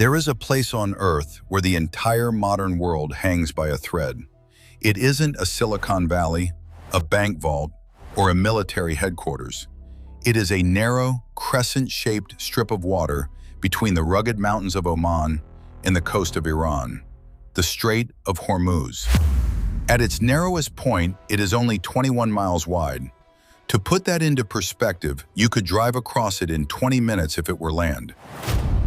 There is a place on Earth where the entire modern world hangs by a thread. It isn't a Silicon Valley, a bank vault, or a military headquarters. It is a narrow, crescent-shaped strip of water between the rugged mountains of Oman and the coast of Iran, the Strait of Hormuz. At its narrowest point, it is only 21 miles wide. To put that into perspective, you could drive across it in 20 minutes if it were land.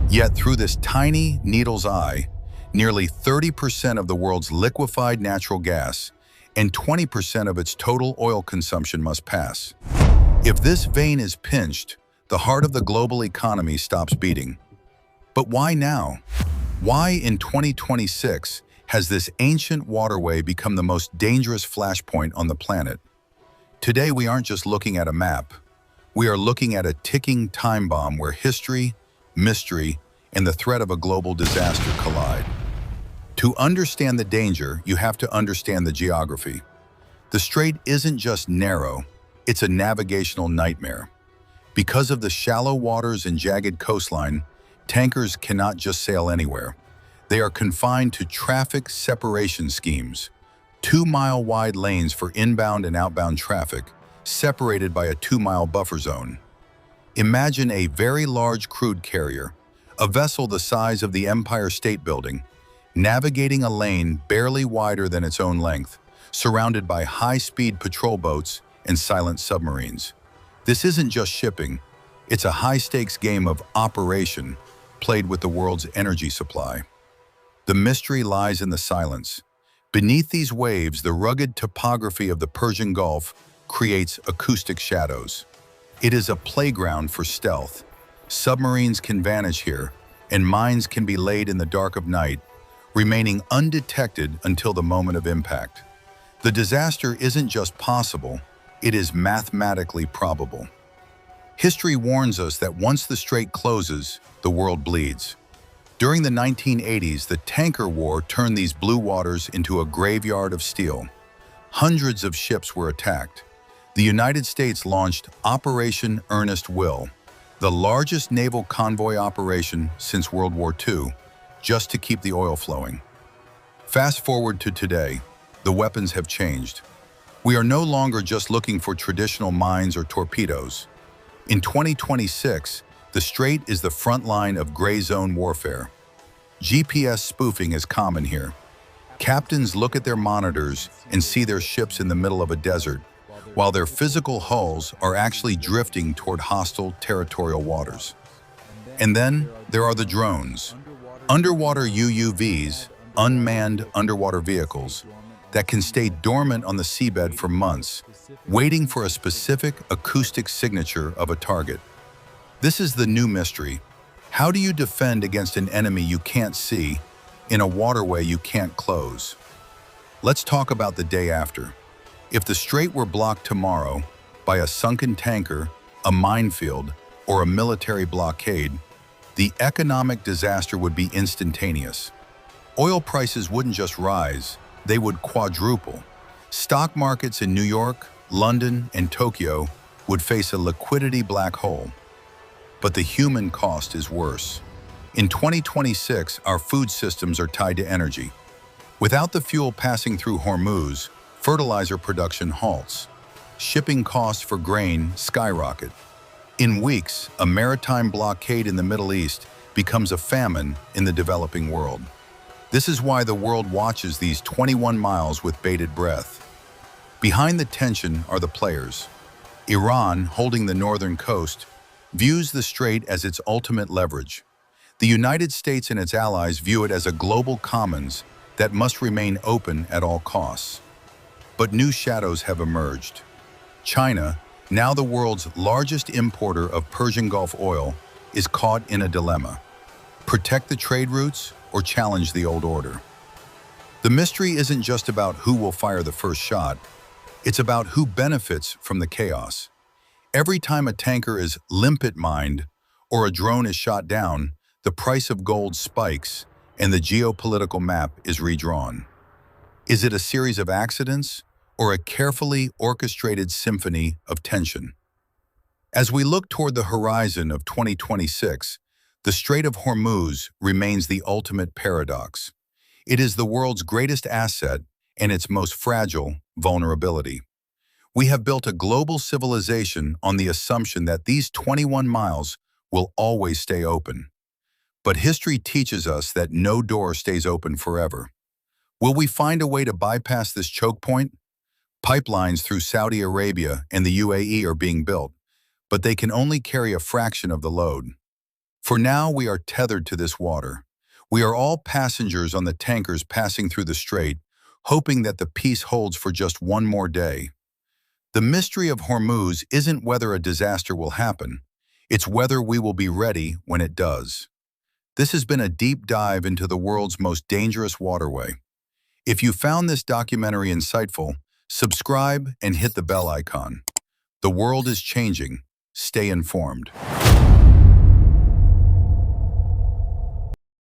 Yet through this tiny needle's eye, nearly 30% of the world's liquefied natural gas and 20% of its total oil consumption must pass. If this vein is pinched, the heart of the global economy stops beating. But why now? Why in 2026 has this ancient waterway become the most dangerous flashpoint on the planet? Today we aren't just looking at a map. We are looking at a ticking time bomb where history, mystery, and the threat of a global disaster collide. To understand the danger, you have to understand the geography. The strait isn't just narrow, it's a navigational nightmare. Because of the shallow waters and jagged coastline, tankers cannot just sail anywhere. They are confined to traffic separation schemes, 2-mile-wide lanes for inbound and outbound traffic, separated by a 2-mile buffer zone. Imagine a very large crude carrier, a vessel the size of the Empire State Building, navigating a lane barely wider than its own length, surrounded by high-speed patrol boats and silent submarines. This isn't just shipping, it's a high-stakes game of operation played with the world's energy supply. The mystery lies in the silence. Beneath these waves, the rugged topography of the Persian Gulf creates acoustic shadows. It is a playground for stealth. Submarines can vanish here, and mines can be laid in the dark of night, remaining undetected until the moment of impact. The disaster isn't just possible, it is mathematically probable. History warns us that once the strait closes, the world bleeds. During the 1980s, the tanker war turned these blue waters into a graveyard of steel. Hundreds of ships were attacked. The United States launched Operation Earnest Will, the largest naval convoy operation since World War II, just to keep the oil flowing. Fast forward to today, the weapons have changed. We are no longer just looking for traditional mines or torpedoes. In 2026, the strait is the front line of gray zone warfare. GPS spoofing is common here. Captains look at their monitors and see their ships in the middle of a desert, while their physical hulls are actually drifting toward hostile territorial waters. And then there are the drones, underwater UUVs, unmanned underwater vehicles, that can stay dormant on the seabed for months, waiting for a specific acoustic signature of a target. This is the new mystery. How do you defend against an enemy you can't see in a waterway you can't close? Let's talk about the day after. If the strait were blocked tomorrow by a sunken tanker, a minefield, or a military blockade, the economic disaster would be instantaneous. Oil prices wouldn't just rise, they would quadruple. Stock markets in New York, London, and Tokyo would face a liquidity black hole. But the human cost is worse. In 2026, our food systems are tied to energy. Without the fuel passing through Hormuz, fertilizer production halts. Shipping costs for grain skyrocket. In weeks, a maritime blockade in the Middle East becomes a famine in the developing world. This is why the world watches these 21 miles with bated breath. Behind the tension are the players. Iran, holding the northern coast, views the strait as its ultimate leverage. The United States and its allies view it as a global commons that must remain open at all costs. But new shadows have emerged. China, now the world's largest importer of Persian Gulf oil, is caught in a dilemma. Protect the trade routes or challenge the old order? The mystery isn't just about who will fire the first shot, it's about who benefits from the chaos. Every time a tanker is limpet mined or a drone is shot down, the price of gold spikes and the geopolitical map is redrawn. Is it a series of accidents or a carefully orchestrated symphony of tension? As we look toward the horizon of 2026, The Strait of Hormuz remains the ultimate paradox. It is the world's greatest asset and its most fragile vulnerability. We have built a global civilization on the assumption that these 21 miles will always stay open. But history teaches us that no door stays open forever. Will we find a way to bypass this choke point? Pipelines through Saudi Arabia and the UAE are being built, but they can only carry a fraction of the load. For now, we are tethered to this water. We are all passengers on the tankers passing through the strait, hoping that the peace holds for just one more day. The mystery of Hormuz isn't whether a disaster will happen, it's whether we will be ready when it does. This has been a deep dive into the world's most dangerous waterway. If you found this documentary insightful, subscribe and hit the bell icon. The world is changing. Stay informed.